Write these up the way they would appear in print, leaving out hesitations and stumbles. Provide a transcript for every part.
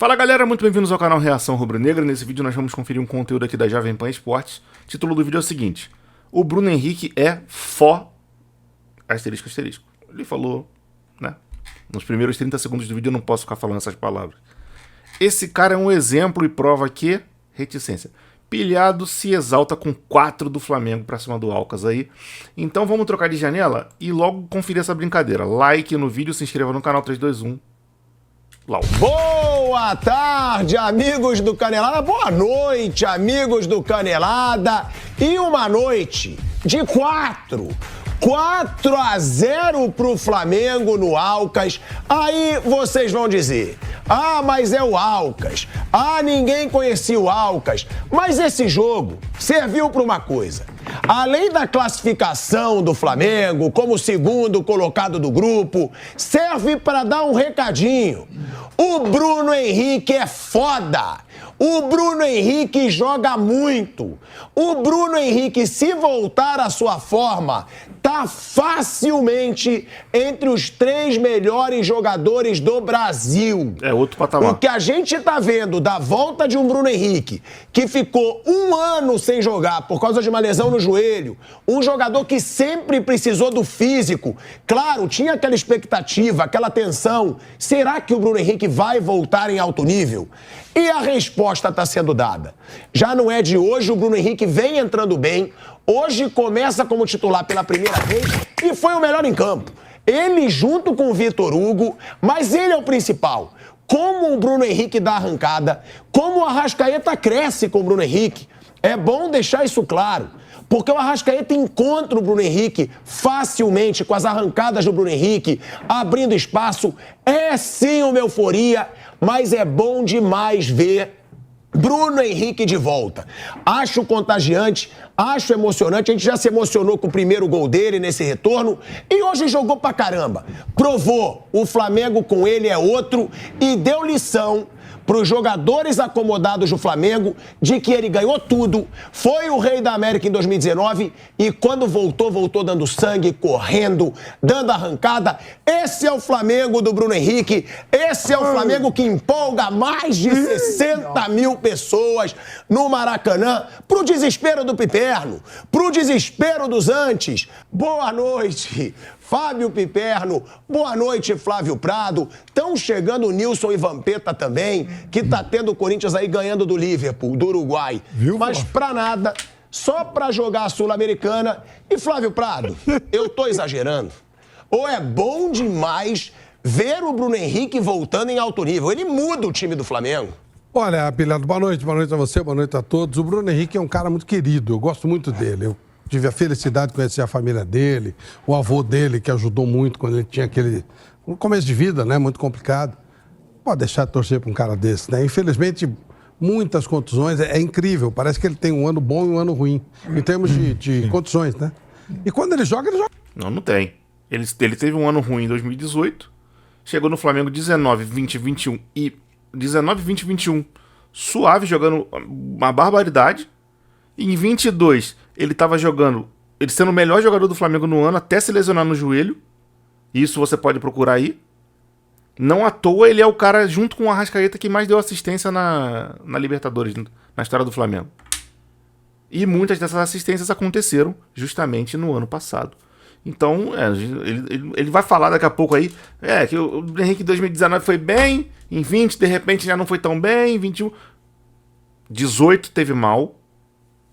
Fala galera, muito bem-vindos ao canal Reação Rubro-Negra. Nesse vídeo nós vamos conferir um conteúdo aqui da Jovem Pan Esportes. O título do vídeo é o seguinte: o Bruno Henrique é asterisco, asterisco. Ele falou, né? Nos primeiros 30 segundos do vídeo eu não posso ficar falando essas palavras. Esse cara é um exemplo e prova que reticência. Pilhado se exalta com 4 do Flamengo pra cima do Alcas aí. Então vamos trocar de janela e logo conferir essa brincadeira. Like no vídeo, se inscreva no canal 321. Lau. Boa tarde, amigos do Canelada. Boa noite, amigos do Canelada. E uma noite de 4-0 pro Flamengo no Alcas. Aí vocês vão dizer: ah, mas é o Alcas. Ah, ninguém conhecia o Alcas. Mas esse jogo serviu para uma coisa. Além da classificação do Flamengo como segundo colocado do grupo, serve para dar um recadinho. O Bruno Henrique é foda. O Bruno Henrique joga muito. O Bruno Henrique, se voltar à sua forma, tá facilmente entre os 3 melhores jogadores do Brasil. É outro patamar. O que a gente tá vendo da volta de um Bruno Henrique, que ficou 1 ano sem jogar por causa de uma lesão no joelho, um jogador que sempre precisou do físico. Claro, tinha aquela expectativa, aquela tensão. Será que o Bruno Henrique vai voltar em alto nível? E a resposta está sendo dada. Já não é de hoje, o Bruno Henrique vem entrando bem. Hoje começa como titular pela primeira vez e foi o melhor em campo. Ele junto com o Vitor Hugo, mas ele é o principal. Como o Bruno Henrique dá arrancada, como o Arrascaeta cresce com o Bruno Henrique. É bom deixar isso claro, porque o Arrascaeta encontra o Bruno Henrique facilmente com as arrancadas do Bruno Henrique, abrindo espaço. É sim uma euforia, mas é bom demais ver Bruno Henrique de volta. Acho contagiante, acho emocionante. A gente já se emocionou com o primeiro gol dele nesse retorno e hoje jogou pra caramba. Provou, o Flamengo com ele é outro e deu lição para os jogadores acomodados do Flamengo de que ele ganhou tudo, foi o rei da América em 2019 e quando voltou, voltou dando sangue, correndo, dando arrancada. Esse é o Flamengo do Bruno Henrique, esse é o Flamengo que empolga mais de 60 mil pessoas no Maracanã, pro desespero do Piperno, pro desespero dos antes. Boa noite, Fábio Piperno, boa noite, Flávio Prado. Estão chegando o Nilson e Vampeta também, que tá tendo o Corinthians aí ganhando do Liverpool, do Uruguai. Viu, mas pra nada, só pra jogar a Sul-Americana. E Flávio Prado, eu tô exagerando? Ou é bom demais ver o Bruno Henrique voltando em alto nível? Ele muda o time do Flamengo. Olha, Pilhado, boa noite a você, boa noite a todos. O Bruno Henrique é um cara muito querido, eu gosto muito dele. Eu tive a felicidade de conhecer a família dele, o avô dele, que ajudou muito quando ele tinha um começo de vida, né, muito complicado. Pode deixar de torcer para um cara desse, né? Infelizmente, muitas contusões, é incrível. Parece que ele tem um ano bom e um ano ruim, em termos de contusões, né? E quando ele joga, ele joga. Não tem. Ele teve um ano ruim em 2018, chegou no Flamengo 19, 20, 21 e 19, 20, 21, suave, jogando uma barbaridade. Em 22, ele estava jogando, ele sendo o melhor jogador do Flamengo no ano, até se lesionar no joelho. Isso você pode procurar aí. Não à toa, ele é o cara, junto com o Arrascaeta, que mais deu assistência na Libertadores, na história do Flamengo. E muitas dessas assistências aconteceram justamente no ano passado. Então, ele vai falar daqui a pouco aí, que o Henrique em 2019 foi bem, em 20, de repente já não foi tão bem, em 21... 18 teve mal,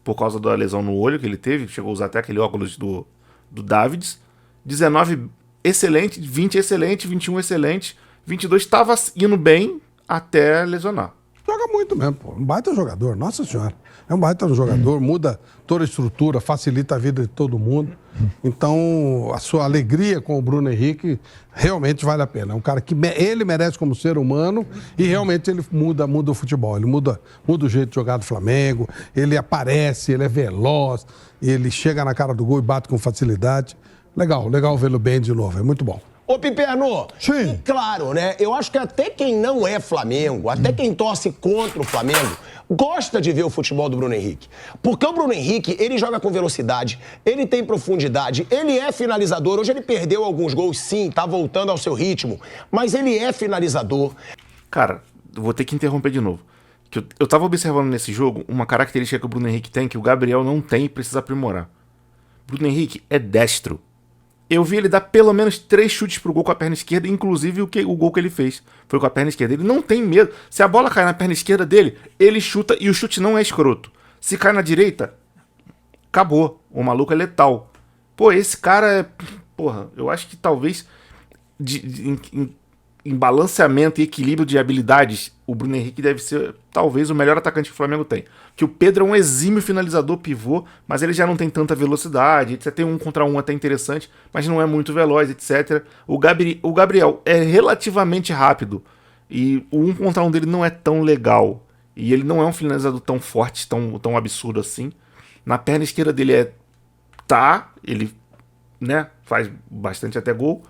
por causa da lesão no olho que ele teve, chegou a usar até aquele óculos do Davids. 19, excelente. 20, excelente. 21, excelente. 22 estava indo bem até lesionar. Joga muito mesmo, pô. Um baita jogador, nossa senhora. É um baita jogador, muda toda a estrutura, facilita a vida de todo mundo. Então, a sua alegria com o Bruno Henrique realmente vale a pena. É um cara que ele merece como ser humano e realmente ele muda o futebol. Ele muda o jeito de jogar do Flamengo, ele aparece, ele é veloz, ele chega na cara do gol e bate com facilidade. Legal vê-lo bem de novo, é muito bom. Ô, Piperno, sim. E claro, né? Eu acho que até quem não é Flamengo, até quem torce contra o Flamengo, gosta de ver o futebol do Bruno Henrique. Porque o Bruno Henrique, ele joga com velocidade, ele tem profundidade, ele é finalizador. Hoje ele perdeu alguns gols, sim, tá voltando ao seu ritmo, mas ele é finalizador. Cara, vou ter que interromper de novo. Que eu tava observando nesse jogo uma característica que o Bruno Henrique tem, que o Gabriel não tem e precisa aprimorar. Bruno Henrique é destro. Eu vi ele dar pelo menos 3 chutes pro gol com a perna esquerda, inclusive o gol que ele fez foi com a perna esquerda. Ele não tem medo. Se a bola cai na perna esquerda dele, ele chuta e o chute não é escroto. Se cai na direita, acabou. O maluco é letal. Pô, esse cara é... Porra, eu acho que talvez em balanceamento e equilíbrio de habilidades, o Bruno Henrique deve ser talvez o melhor atacante que o Flamengo tem. Que o Pedro é um exímio finalizador pivô, mas ele já não tem tanta velocidade, etc. Tem 1 contra 1 até interessante, mas não é muito veloz, etc. O Gabriel é relativamente rápido e o 1 contra 1 dele não é tão legal. E ele não é um finalizador tão forte, tão absurdo assim. Na perna esquerda dele ele, né, faz bastante até gol,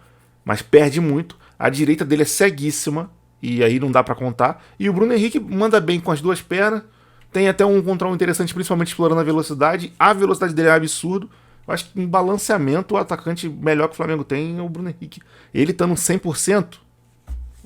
mas perde muito. A direita dele é ceguíssima, e aí não dá pra contar. E o Bruno Henrique manda bem com as 2 pernas, tem até 1 contra 1 interessante, principalmente explorando a velocidade. A velocidade dele é absurdo. Eu acho que em balanceamento, o atacante melhor que o Flamengo tem é o Bruno Henrique. Ele estando 100%,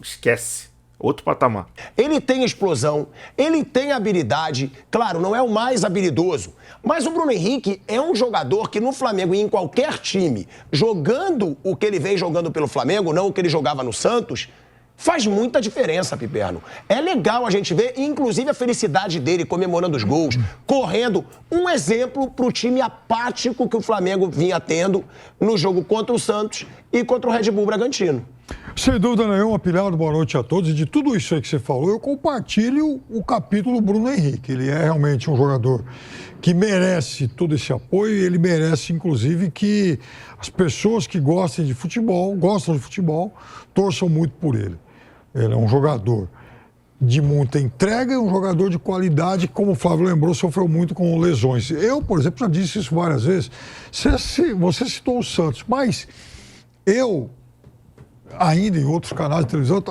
esquece. Outro patamar. Ele tem explosão, ele tem habilidade. Claro, não é o mais habilidoso. Mas o Bruno Henrique é um jogador que no Flamengo e em qualquer time, jogando o que ele vem jogando pelo Flamengo, não o que ele jogava no Santos, faz muita diferença, Piperno. É legal a gente ver, inclusive, a felicidade dele comemorando os gols, correndo. Um exemplo pro time apático que o Flamengo vinha tendo no jogo contra o Santos e contra o Red Bull Bragantino. Sem dúvida nenhuma, Pilhado, boa noite a todos. E de tudo isso aí que você falou, eu compartilho o capítulo Bruno Henrique. Ele é realmente um jogador que merece todo esse apoio e ele merece, inclusive, que as pessoas que gostam de futebol, torçam muito por ele. Ele é um jogador de muita entrega e um jogador de qualidade, como o Flávio lembrou, sofreu muito com lesões. Eu, por exemplo, já disse isso várias vezes. Você citou o Santos, mas eu... ainda em outros canais de televisão,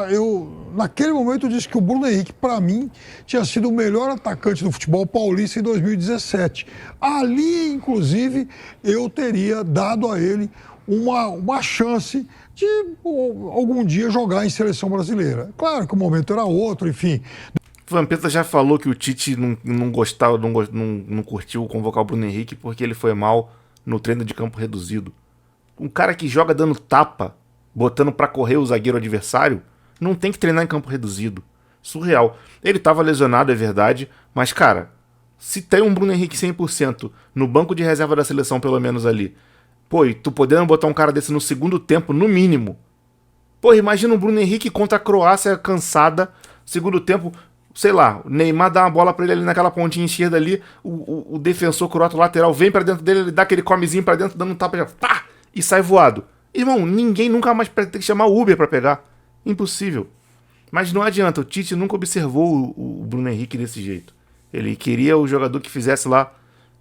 eu naquele momento eu disse que o Bruno Henrique, para mim, tinha sido o melhor atacante do futebol paulista em 2017. Ali, inclusive, eu teria dado a ele uma chance de algum dia jogar em seleção brasileira. Claro que o momento era outro, enfim. O Vampeta já falou que o Tite não gostava, não curtiu convocar o Bruno Henrique porque ele foi mal no treino de campo reduzido. Um cara que joga dando tapa, botando pra correr o zagueiro adversário, não tem que treinar em campo reduzido. Surreal. Ele tava lesionado, é verdade, mas, cara, se tem um Bruno Henrique 100% no banco de reserva da seleção, pelo menos ali, pô, e tu podendo botar um cara desse no segundo tempo, no mínimo. Pô, imagina um Bruno Henrique contra a Croácia cansada, segundo tempo, sei lá, o Neymar dá uma bola pra ele ali naquela pontinha esquerda ali, o defensor croata lateral vem pra dentro dele, ele dá aquele comezinho pra dentro, dando um tapa, já, pá, e sai voado. Irmão, ninguém nunca mais tem que chamar o Uber pra pegar. Impossível. Mas não adianta, o Tite nunca observou o Bruno Henrique desse jeito. Ele queria o jogador que fizesse lá,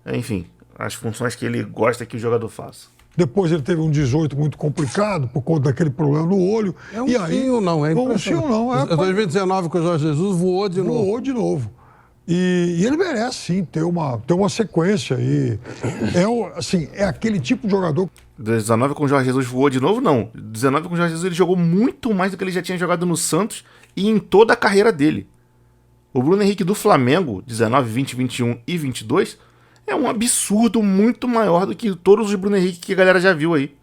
enfim, as funções que ele gosta que o jogador faça. Depois ele teve um 18 muito complicado por conta daquele problema no olho. É um sim ou não, é impressionante. Um sim ou não. 2019 com o Jorge Jesus voou de novo. Voou de novo. E ele merece, sim, ter uma sequência. E é aquele tipo de jogador... 19 com o Jorge Jesus voou de novo, não. 19 com o Jorge Jesus ele jogou muito mais do que ele já tinha jogado no Santos e em toda a carreira dele. O Bruno Henrique do Flamengo, 19, 20, 21 e 22, é um absurdo muito maior do que todos os Bruno Henrique que a galera já viu aí.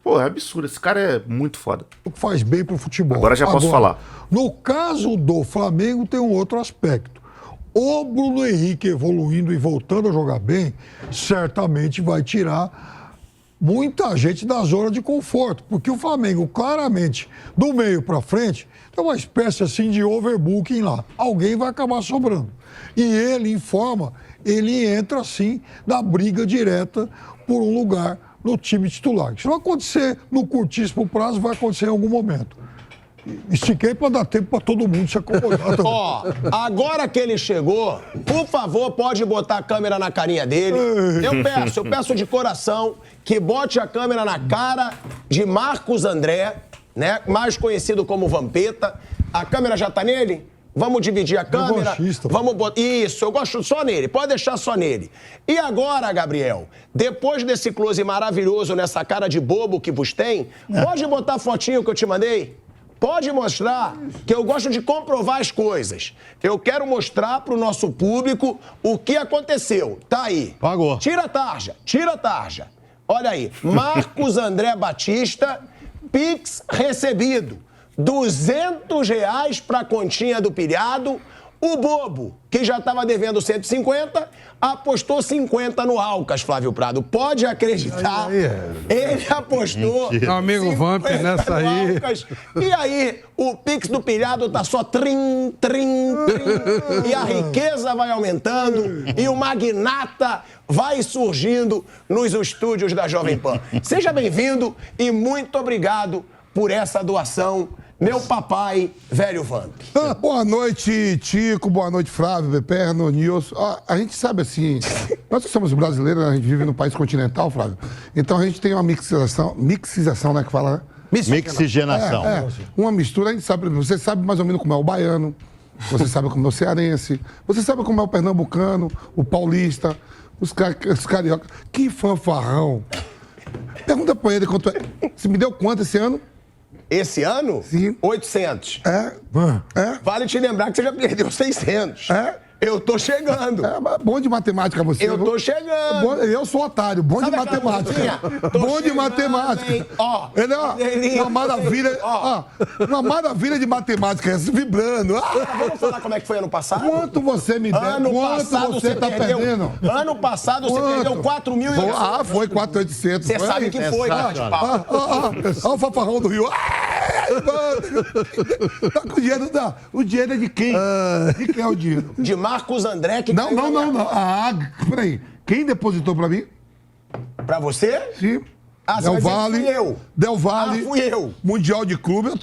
Pô, é absurdo. Esse cara é muito foda. Faz bem pro futebol. Agora já posso falar. No caso do Flamengo tem um outro aspecto. O Bruno Henrique evoluindo e voltando a jogar bem, certamente vai tirar muita gente da zona de conforto, porque o Flamengo, claramente, do meio para frente, tem uma espécie assim de overbooking lá. Alguém vai acabar sobrando. E ele, em forma, ele entra assim na briga direta por um lugar no time titular. Se não acontecer no curtíssimo prazo, vai acontecer em algum momento. Estiquei para dar tempo para todo mundo se acomodar. Ó, agora que ele chegou, por favor, pode botar a câmera na carinha dele. Eu peço de coração que bote a câmera na cara de Marcos André, né? Mais conhecido como Vampeta. A câmera já tá nele? Vamos dividir a câmera. Vamos botar. Isso, eu gosto só nele. Pode deixar só nele. E agora, Gabriel, depois desse close maravilhoso nessa cara de bobo que vos tem, pode botar a fotinho que eu te mandei? Pode mostrar que eu gosto de comprovar as coisas. Eu quero mostrar pro nosso público o que aconteceu. Tá aí. Pagou. Tira a tarja, tira a tarja. Olha aí, Marcos André Batista, Pix recebido. R$200 pra continha do pilhado. O Bobo, que já estava devendo 150, apostou 50 no Alcas, Flávio Prado. Pode acreditar. Ele apostou. Meu amigo Vamp, nessa aí. Alcas. E aí, o Pix do pilhado tá só trim. E a riqueza vai aumentando. E o magnata vai surgindo nos estúdios da Jovem Pan. Seja bem-vindo e muito obrigado por essa doação. Meu papai, velho Vamp. Boa noite, Tico. Boa noite, Flávio, Beperno, Nilson. A gente sabe assim, nós que somos brasileiros, a gente vive num país continental, Flávio. Então a gente tem uma mixização, né, que fala, né? Mixigenação. Uma mistura, a gente sabe, você sabe mais ou menos como é o baiano, você sabe como é o cearense, você sabe como é o pernambucano, o paulista, os cariocas. Que fanfarrão. Pergunta pra ele quanto é. Você me deu quanto esse ano? Esse ano? Sim. 800. É? Vale te lembrar que você já perdeu 600. Eu tô chegando. Bom de matemática você. Eu tô chegando. Eu sou otário, bom Sabe de aquela matemática. musiquinha? Tô Bom de chegando, matemática. hein? Ó, Ele é uma maravilha. Uma maravilha de matemática, vibrando. Vamos falar como é que foi ano passado? Quanto você me deu? Ano Quanto passado você tá perdeu, perdendo? Ano passado você perdeu 4.800. Foi 4.800. Você sabe que foi, cara de pau. Olha o fanfarrão do Rio. Tá com o dinheiro, o dinheiro é de quem? De quem é o dinheiro? De Marcos André, que Não. Peraí. Quem depositou pra mim? Pra você? Sim. Você vai dizer que fui eu. Del Valle. Fui eu. Mundial de Clube. Eu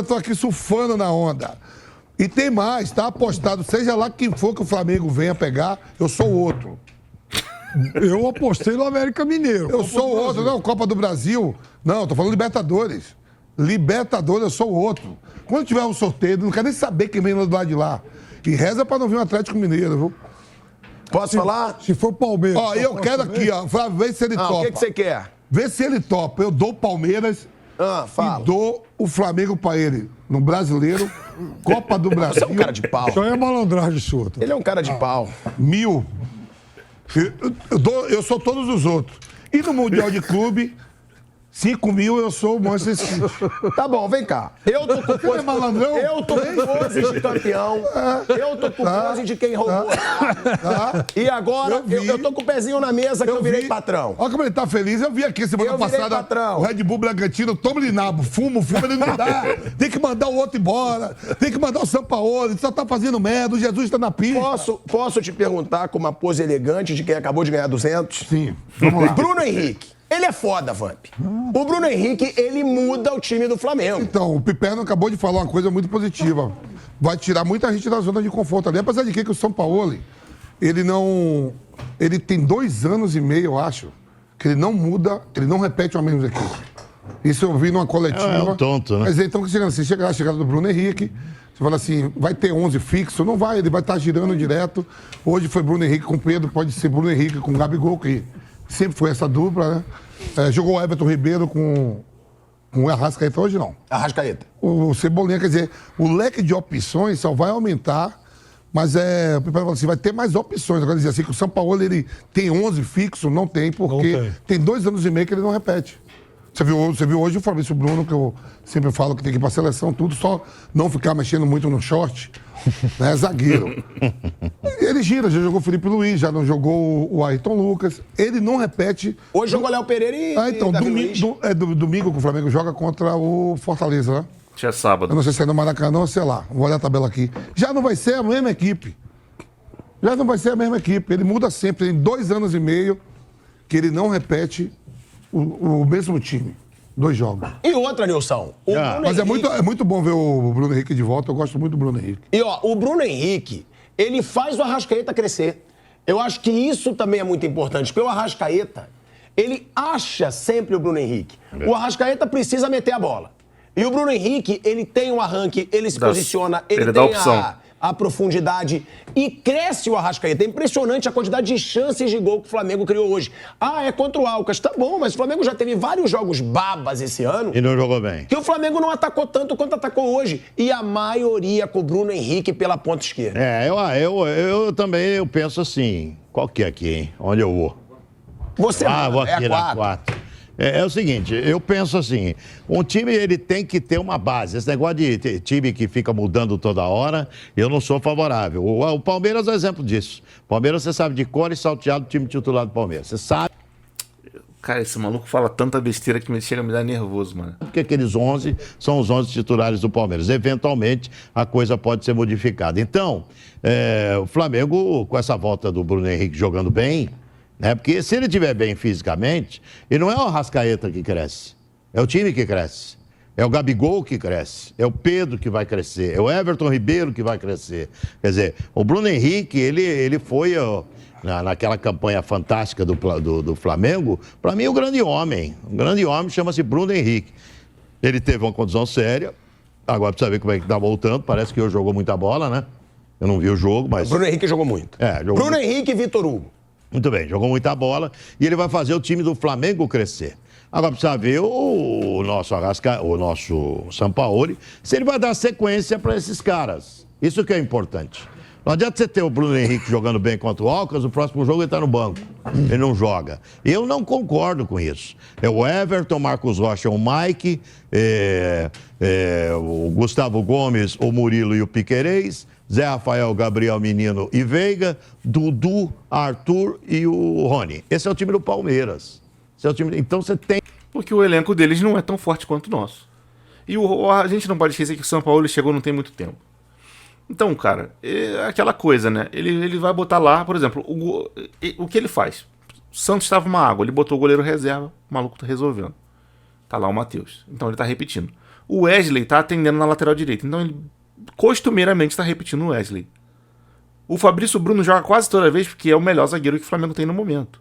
tô aqui surfando na onda. E tem mais, tá apostado. Seja lá quem for que o Flamengo venha pegar, eu sou outro. Eu apostei no América Mineiro. Eu sou outro. Não, Copa do Brasil. Não, tô falando Libertadores. Libertadores, eu sou outro. Quando tiver um sorteio, não quero nem saber quem vem do lado de lá. E reza pra não vir um Atlético Mineiro, viu? Posso falar? Se for Palmeiras. Ó, eu quero aqui, ó. Flávio, vê se ele topa. O que você quer? Vê se ele topa. Eu dou o Palmeiras Fala. e dou o Flamengo pra ele. No Brasileiro, Copa do Brasil. Você é um cara de pau. Isso aí é malandragem sua. Tá? Ele é um cara de pau. 1.000. Eu sou todos os outros. E no Mundial de Clube, 5.000 eu sou o Manchester City. Tá bom, vem cá. Eu tô com Você é malandrão? Eu tô com pose de campeão. Eu tô com pose de quem roubou. E agora eu tô com o pezinho na mesa que eu virei patrão. Olha como ele tá feliz. Eu vi aqui semana Eu virei passada patrão. o Red Bull Bragantino, toma ele nabo, fumo, ele não dá. Tem que mandar o outro embora. Tem que mandar o Sampaoli, ele só tá fazendo merda, o Jesus tá na pista. Posso te perguntar com uma pose elegante de quem acabou de ganhar 200? Sim, vamos lá. Bruno Henrique. Ele é foda, Vamp. O Bruno Henrique, ele muda o time do Flamengo. Então, o Piperno acabou de falar uma coisa muito positiva. Vai tirar muita gente da zona de conforto ali. Apesar de que o São Paulo, ele não... Ele tem 2 anos e meio, eu acho, que ele não muda, ele não repete a mesma equipe. Isso eu vi numa coletiva. É um tonto, né? Mas então, você chega a chegada do Bruno Henrique, você fala assim, vai ter 11 fixo? Não vai, ele vai estar girando direto. Hoje foi Bruno Henrique com Pedro, pode ser Bruno Henrique com Gabigol, que sempre foi essa dupla, né? Jogou o Everton Ribeiro com o Arrascaeta, hoje não. Arrascaeta. O Cebolinha, quer dizer, o leque de opções só vai aumentar, mas o Piperno fala assim, vai ter mais opções. Agora dizer assim, que o São Paulo, ele tem 11 fixos, não tem, porque tem 2 anos e meio que ele não repete. Você viu hoje o Fabrício Bruno, que eu sempre falo que tem que ir pra seleção, tudo, só não ficar mexendo muito no short, né? Zagueiro. Ele gira, já jogou o Felipe Luiz, já não jogou o Ayrton Lucas. Ele não repete. Hoje jogou Léo Pereira e. Então, domingo que o Flamengo joga contra o Fortaleza, né? Já é sábado. Eu não sei se é no Maracanã ou sei lá. Vou olhar a tabela aqui. Já não vai ser a mesma equipe. Já não vai ser a mesma equipe. Ele muda sempre. Tem 2 anos e meio que ele não repete o mesmo time. 2 jogos. E outra, Nilson. Mas Henrique... é muito bom ver o Bruno Henrique de volta. Eu gosto muito do Bruno Henrique. E ó, o Bruno Henrique, ele faz o Arrascaeta crescer. Eu acho que isso também é muito importante, porque o Arrascaeta, ele acha sempre o Bruno Henrique. O Arrascaeta precisa meter a bola. E o Bruno Henrique, ele tem um arranque, ele se posiciona, ele dá tem opção. a profundidade e cresce o Arrascaeta. É impressionante a quantidade de chances de gol que o Flamengo criou hoje. Ah, é contra o Alcas. Tá bom, mas o Flamengo já teve vários jogos babas esse ano. E não jogou bem. Que o Flamengo não atacou tanto quanto atacou hoje. E a maioria com o Bruno Henrique pela ponta esquerda. Eu também penso assim. Qual que é aqui, hein? Onde eu vou? Você vou é aqui a na 4. 4. É o seguinte, eu penso assim, um time ele tem que ter uma base. Esse negócio de time que fica mudando toda hora, eu não sou favorável. O Palmeiras é um exemplo disso. Palmeiras, você sabe de cor e salteado do time titular do Palmeiras. Você sabe Cara, esse maluco fala tanta besteira que chega a me dar nervoso, mano. que aqueles 11 são os 11 titulares do Palmeiras. Eventualmente, a coisa pode ser modificada. Então, o Flamengo, com essa volta do Bruno Henrique jogando bem, né? Porque se ele estiver bem fisicamente, e não é o Arrascaeta que cresce, é o time que cresce. É o Gabigol que cresce, é o Pedro que vai crescer, é o Everton Ribeiro que vai crescer. Quer dizer, o Bruno Henrique, ele foi naquela campanha fantástica do Flamengo, para mim, o grande homem. Um grande homem chama-se Bruno Henrique. Ele teve uma condição séria, agora precisa ver como é que tá voltando, parece que hoje jogou muita bola, né? Eu não vi o jogo, mas... Bruno Henrique jogou muito. Jogou Bruno Henrique e Vitor Hugo. Muito bem, jogou muita bola e ele vai fazer o time do Flamengo crescer. Agora precisa ver o nosso Sampaoli, se ele vai dar sequência para esses caras. Isso que é importante. Não adianta você ter o Bruno Henrique jogando bem contra o Alcas, o próximo jogo ele está no banco. Ele não joga. Eu não concordo com isso. É o Everton, Marcos Rocha, o Mike, o Gustavo Gomes, o Murilo e o Piquerez, Zé Rafael, Gabriel Menino e Veiga, Dudu, Arthur e o Rony. Esse é o time do Palmeiras. Esse é o time... Então você tem... Porque o elenco deles não é tão forte quanto o nosso. E a gente não pode esquecer que o São Paulo chegou não tem muito tempo. Então, cara, é aquela coisa, né? Ele vai botar lá, por exemplo, o que ele faz? O Santos estava uma água, ele botou o goleiro reserva, o maluco tá resolvendo. Tá lá o Matheus. Então ele tá repetindo. O Wesley tá atendendo na lateral direita. Então ele costumeiramente está repetindo o Wesley. O Fabrício Bruno joga quase toda vez porque é o melhor zagueiro que o Flamengo tem no momento.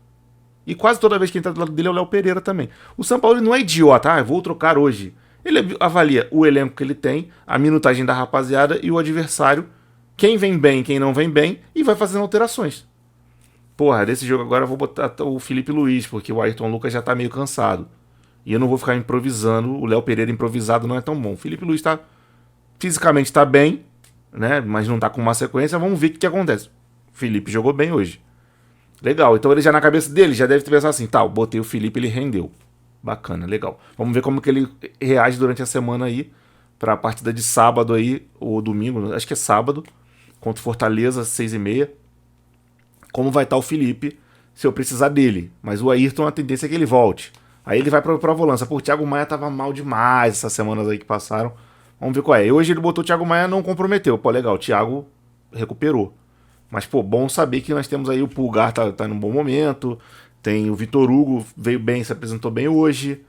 E quase toda vez que entra do lado dele é o Léo Pereira também. O São Paulo não é idiota, vou trocar hoje. Ele avalia o elenco que ele tem, a minutagem da rapaziada e o adversário, quem vem bem, quem não vem bem, e vai fazendo alterações. Porra, desse jogo agora eu vou botar o Felipe Luiz, porque o Ayrton Lucas já tá meio cansado. E eu não vou ficar improvisando, o Léo Pereira improvisado não é tão bom. O Felipe Luiz tá... fisicamente tá bem, né? Mas não tá com uma sequência. Vamos ver o que acontece. O Felipe jogou bem hoje. Legal. Então ele já na cabeça dele já deve ter pensado assim, tá, eu botei o Felipe, ele rendeu. Bacana, legal. Vamos ver como que ele reage durante a semana aí pra partida de sábado aí, ou domingo, acho que é sábado, contra o Fortaleza, 6h30. Como vai estar o Felipe se eu precisar dele. Mas o Ayrton, a tendência é que ele volte. Aí ele vai pra volância. Pô, o Thiago Maia tava mal demais essas semanas aí que passaram. Vamos ver qual é. Hoje ele botou o Thiago Maia, não comprometeu. Pô, legal, o Thiago recuperou. Mas, pô, bom saber que nós temos aí o Pulgar, tá num bom momento. Tem o Vitor Hugo, veio bem, se apresentou bem hoje.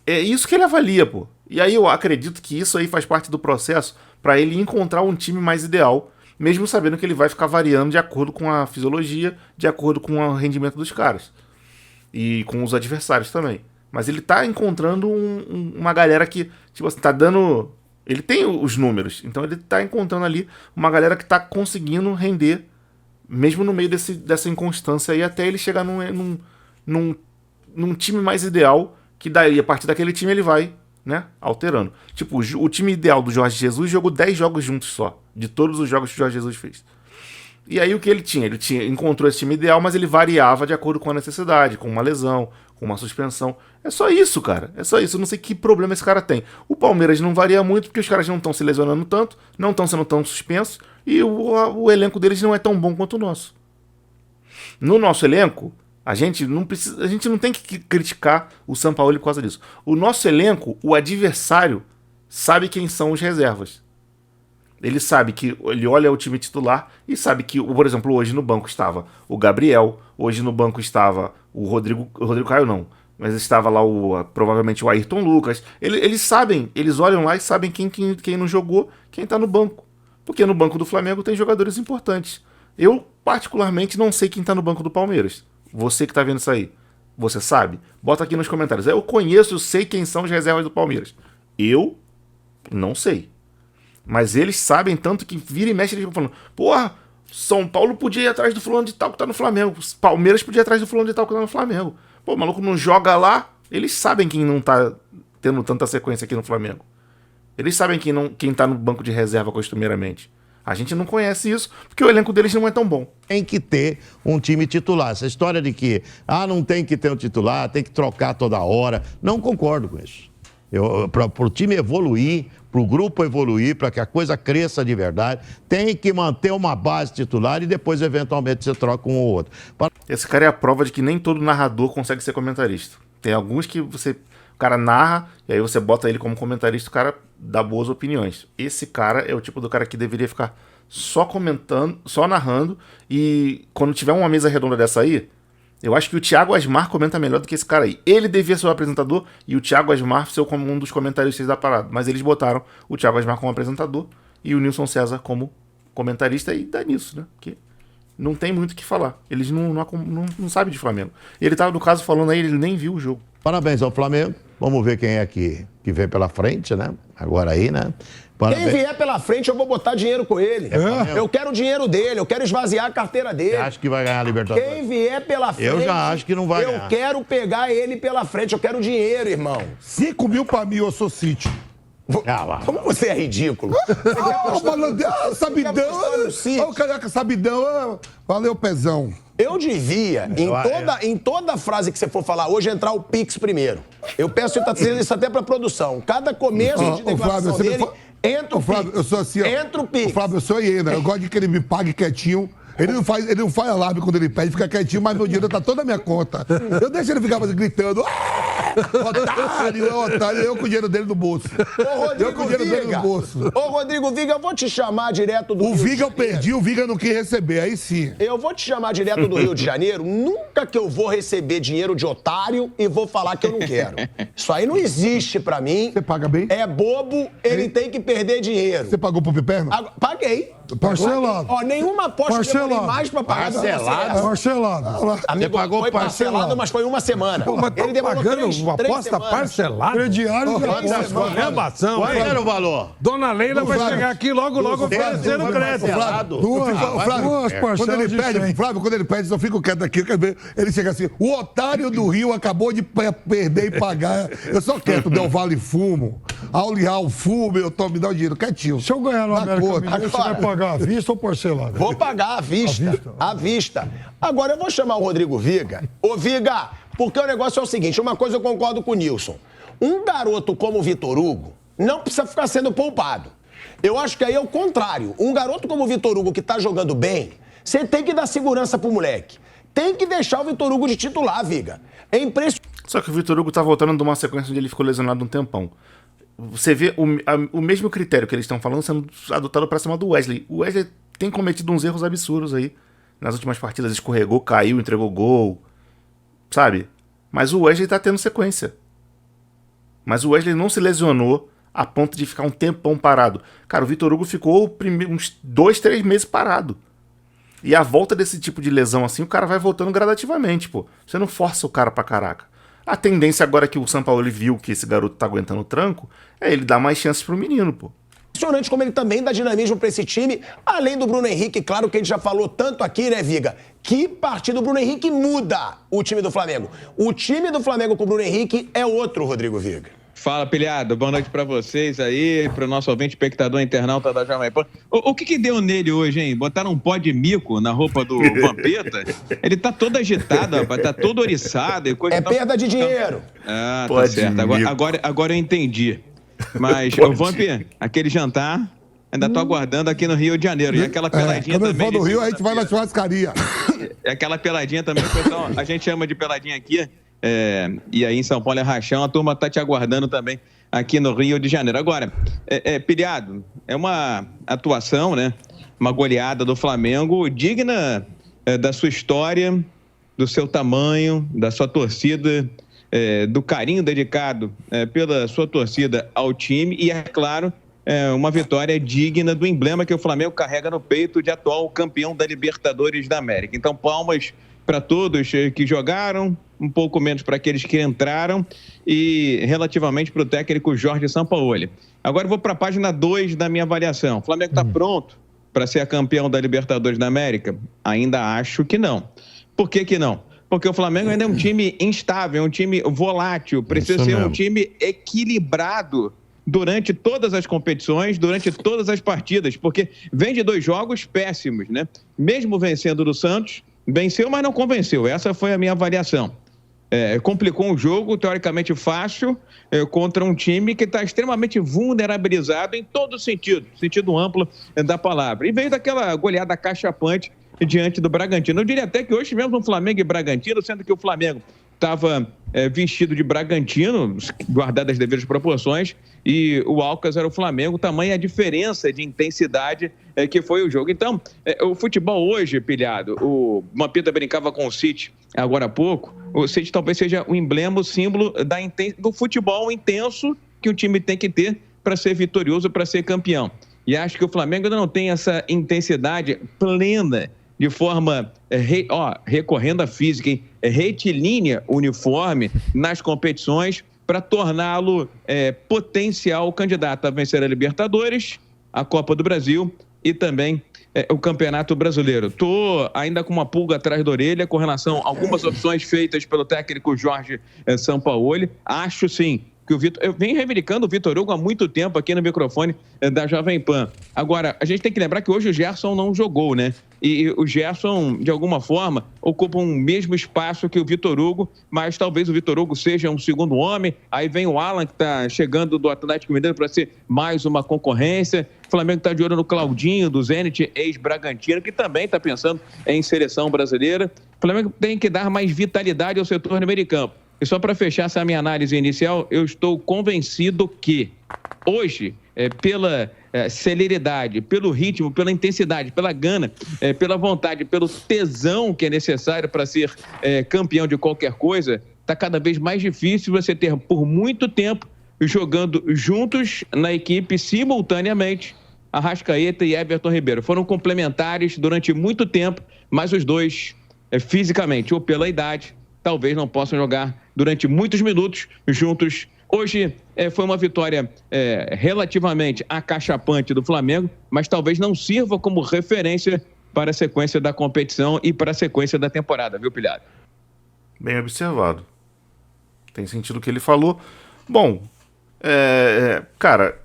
É isso que ele avalia, pô. E aí eu acredito que isso aí faz parte do processo para ele encontrar um time mais ideal, mesmo sabendo que ele vai ficar variando de acordo com a fisiologia, de acordo com o rendimento dos caras. E com os adversários também. Mas ele tá encontrando uma galera que, tipo assim, tá dando... Ele tem os números, então ele tá encontrando ali uma galera que tá conseguindo render, mesmo no meio dessa inconstância aí, até ele chegar num time mais ideal, que daí, a partir daquele time, ele vai, né, alterando. Tipo, o time ideal do Jorge Jesus jogou 10 jogos juntos só, de todos os jogos que o Jorge Jesus fez. E aí o que ele tinha? Ele encontrou esse time ideal, mas ele variava de acordo com a necessidade, com uma lesão, com uma suspensão. É só isso, cara. É só isso. Eu não sei que problema esse cara tem. O Palmeiras não varia muito, porque os caras não estão se lesionando tanto, não estão sendo tão suspensos, e o elenco deles não é tão bom quanto o nosso. No nosso elenco, a gente não tem que criticar o São Paulo por causa disso. O nosso elenco, o adversário, sabe quem são os reservas. Ele sabe que ele olha o time titular e sabe que, por exemplo, hoje no banco estava o Gabriel, hoje no banco estava o Rodrigo Caio não, mas estava lá provavelmente o Ayrton Lucas. Eles sabem, eles olham lá e sabem quem não jogou, quem tá no banco. Porque no banco do Flamengo tem jogadores importantes. Eu, particularmente, não sei quem tá no banco do Palmeiras. Você que tá vendo isso aí, você sabe? Bota aqui nos comentários. Eu conheço, eu sei quem são as reservas do Palmeiras. Eu não sei. Mas eles sabem tanto que vira e mexe, eles vão falando, porra, São Paulo podia ir atrás do fulano de tal que tá no Flamengo. Palmeiras podia ir atrás do fulano de tal que tá no Flamengo. Pô, o maluco não joga lá. Eles sabem quem não tá tendo tanta sequência aqui no Flamengo. Eles sabem quem tá no banco de reserva costumeiramente. A gente não conhece isso, porque o elenco deles não é tão bom. Tem que ter um time titular. Essa história de que, não tem que ter um titular, tem que trocar toda hora. Não concordo com isso. Para o time evoluir, para o grupo evoluir, para que a coisa cresça de verdade, tem que manter uma base titular e depois, eventualmente, você troca um ou outro. Esse cara é a prova de que nem todo narrador consegue ser comentarista. Tem alguns que o cara narra, e aí você bota ele como comentarista, o cara dá boas opiniões. Esse cara é o tipo do cara que deveria ficar só comentando, só narrando, e quando tiver uma mesa redonda dessa aí, eu acho que o Thiago Asmar comenta melhor do que esse cara aí. Ele devia ser o apresentador e o Thiago Asmar ser como um dos comentaristas da parada. Mas eles botaram o Thiago Asmar como apresentador e o Nilson César como comentarista, e dá nisso, né? Porque não tem muito o que falar. Eles não sabem de Flamengo. Ele tava, no caso, falando aí, ele nem viu o jogo. Parabéns ao Flamengo. Vamos ver quem é que vem pela frente, né? Agora aí, né? Quem vier pela frente, eu vou botar dinheiro com ele. Eu quero o dinheiro dele, eu quero esvaziar a carteira dele. Você acha que vai ganhar a Libertadores? Quem vier pela frente... Eu já acho que não vai ganhar. Eu quero pegar ele pela frente, eu quero dinheiro, irmão. 5 mil pra mim, eu sou City. Como você é ridículo? Sabidão. O Carioca Sabidão. Valeu, pezão. Eu devia, em toda frase que você for falar hoje, entrar o Pix primeiro. Eu peço isso até pra produção. Cada começo de declaração dele... Entra o Flávio, Pix. eu sou assim, ó. Entra o Pix. Flávio, eu sou hiena. Eu gosto de que ele me pague quietinho. Ele não faz alarme quando ele pede, fica quietinho, mas meu dinheiro tá toda na minha conta. Eu deixo ele ficar gritando. Otário, eu com o dinheiro dele no bolso. Eu com o dinheiro dele no bolso. Ô, Rodrigo Viga, eu vou te chamar direto do Rio de Janeiro. O Viga eu perdi, o Viga não quis receber, aí sim. Eu vou te chamar direto do Rio de Janeiro, nunca que eu vou receber dinheiro de otário e vou falar que eu não quero. Isso aí não existe pra mim. Você paga bem? É bobo, ele tem que perder dinheiro. Você pagou pro Piperno? Paguei. Parcelado. Ó, nenhuma aposta demorei mais pra pagar. Parcelado. Amigo, Você pagou foi parcelado, mas foi uma semana. Pô, mas ele demorou pagando uma aposta semanas. parcelada? Crediário de rebação. Qual era o valor? Dona Leila vai chegar aqui logo oferecendo crédito. Duas parcelas de 100. Flávio, quando ele pede, eu fico quieto aqui, eu quero ver. Ele chega assim, o otário do Rio acabou de perder e pagar. Eu só quieto, Del Vale fumo. Aulial fumo, eu tô me dando dinheiro quietinho. Se eu ganhar no América Mineiro, você vai pagar à vista ou parcelado? Vou pagar à vista. À vista. Agora eu vou chamar o Rodrigo Viga. Ô, Viga, porque o negócio é o seguinte, uma coisa eu concordo com o Nilson. Um garoto como o Vitor Hugo não precisa ficar sendo poupado. Eu acho que aí é o contrário. Um garoto como o Vitor Hugo que tá jogando bem, você tem que dar segurança pro moleque. Tem que deixar o Vitor Hugo de titular, Viga. É impressionante. Só que o Vitor Hugo tá voltando de uma sequência onde ele ficou lesionado um tempão. Você vê o mesmo critério que eles estão falando sendo adotado pra cima do Wesley. O Wesley tem cometido uns erros absurdos aí. Nas últimas partidas escorregou, caiu, entregou gol. Sabe? Mas o Wesley tá tendo sequência. Mas o Wesley não se lesionou a ponto de ficar um tempão parado. Cara, o Vitor Hugo ficou uns 2, 3 meses parado. E a volta desse tipo de lesão assim, o cara vai voltando gradativamente, pô. Você não força o cara pra caraca. A tendência agora que o Sampaoli viu que esse garoto tá aguentando o tranco é ele dar mais chances pro menino, pô. Impressionante como ele também dá dinamismo pra esse time, além do Bruno Henrique, claro que a gente já falou tanto aqui, né, Viga? Que partida o Bruno Henrique muda o time do Flamengo. O time do Flamengo com o Bruno Henrique é outro, Rodrigo Viga. Fala, pilhado. Boa noite pra vocês aí, pro nosso ouvinte espectador internauta da Jovem Pan. O que deu nele hoje, hein? Botaram um pó de mico na roupa do Vampeta? Ele tá todo agitado, rapaz, tá todo oriçado. E coisa perda de dinheiro. Ah, tá certo. Agora eu entendi. Mas, ô Vamp, aquele jantar, ainda tô aguardando aqui no Rio de Janeiro. E aquela peladinha também. Quando for no Rio, a gente vai na churrascaria. Aquela peladinha também, então, a gente chama de peladinha aqui. E aí em São Paulo é rachão, a turma tá te aguardando também aqui no Rio de Janeiro. Agora, Pilhado, é uma atuação, né? Uma goleada do Flamengo digna da sua história, do seu tamanho, da sua torcida, do carinho dedicado pela sua torcida ao time e, é claro, uma vitória digna do emblema que o Flamengo carrega no peito de atual campeão da Libertadores da América. Então, palmas para todos que jogaram, um pouco menos para aqueles que entraram e relativamente para o técnico Jorge Sampaoli. Agora eu vou para a página 2 da minha avaliação. O Flamengo está pronto para ser campeão da Libertadores da América? Ainda acho que não. Por que não? Porque o Flamengo ainda é um time instável, é um time volátil, precisa ser um time equilibrado durante todas as competições, durante todas as partidas, porque vem de 2 jogos péssimos, né? Mesmo vencendo do Santos, venceu, mas não convenceu. Essa foi a minha avaliação. Complicou um jogo, teoricamente fácil, contra um time que está extremamente vulnerabilizado em todo sentido amplo da palavra. E veio daquela goleada cachapante diante do Bragantino. Eu diria até que hoje tivemos um Flamengo e Bragantino, sendo que o Flamengo estava vestido de Bragantino, guardado as devidas proporções, e o Alcas era o Flamengo, tamanha a diferença de intensidade que foi o jogo. Então, o futebol hoje, Pilhado, o Mampita brincava com o City agora há pouco, o City talvez seja o emblema, o símbolo do futebol intenso que o time tem que ter para ser vitorioso, para ser campeão. E acho que o Flamengo ainda não tem essa intensidade plena, de forma recorrendo à física, retilínea, uniforme nas competições, para torná-lo potencial candidato a vencer a Libertadores, a Copa do Brasil e também o Campeonato Brasileiro. Estou ainda com uma pulga atrás da orelha com relação a algumas opções feitas pelo técnico Jorge Sampaoli. Acho sim que o Vitor... Eu venho reivindicando o Vitor Hugo há muito tempo aqui no microfone da Jovem Pan. Agora, a gente tem que lembrar que hoje o Gerson não jogou, né? E o Gerson, de alguma forma, ocupa um mesmo espaço que o Vitor Hugo, mas talvez o Vitor Hugo seja um segundo homem. Aí vem o Alan, que está chegando do Atlético Mineiro para ser mais uma concorrência. O Flamengo está de olho no Claudinho, do Zenit, ex-Bragantino, que também está pensando em seleção brasileira. O Flamengo tem que dar mais vitalidade ao setor no meio de campo. E só para fechar essa minha análise inicial, eu estou convencido que hoje, pela celeridade, pelo ritmo, pela intensidade, pela gana, pela vontade, pelo tesão que é necessário para ser campeão de qualquer coisa, está cada vez mais difícil você ter por muito tempo jogando juntos na equipe simultaneamente Arrascaeta e Everton Ribeiro. Foram complementares durante muito tempo, mas os dois fisicamente ou pela idade talvez não possam jogar durante muitos minutos juntos. Hoje foi uma vitória relativamente acachapante do Flamengo, mas talvez não sirva como referência para a sequência da competição e para a sequência da temporada, viu, Pilhado? Bem observado. Tem sentido o que ele falou. Bom, cara,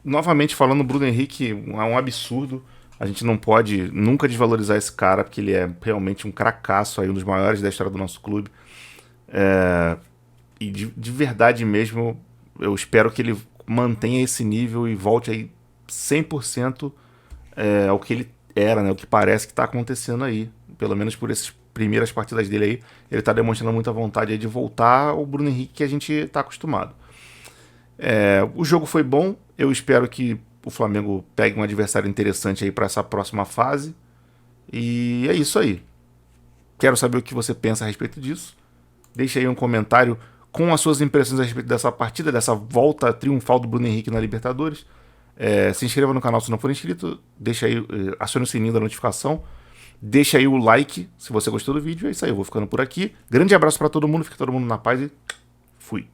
novamente falando, o Bruno Henrique é um absurdo. A gente não pode nunca desvalorizar esse cara, porque ele é realmente um cracaço aí, um dos maiores da história do nosso clube. E de verdade mesmo, eu espero que ele mantenha esse nível e volte aí 100% ao que ele era, né? O que parece que está acontecendo aí. Pelo menos por essas primeiras partidas dele aí, ele está demonstrando muita vontade aí de voltar ao Bruno Henrique que a gente está acostumado. O jogo foi bom, eu espero que o Flamengo pegue um adversário interessante aí para essa próxima fase. E é isso aí. Quero saber o que você pensa a respeito disso. Deixa aí um comentário com as suas impressões a respeito dessa partida, dessa volta triunfal do Bruno Henrique na Libertadores. Se inscreva no canal se não for inscrito. Deixa aí, acione o sininho da notificação. Deixa aí o like se você gostou do vídeo. É isso aí, eu vou ficando por aqui. Grande abraço para todo mundo, fique todo mundo na paz e fui.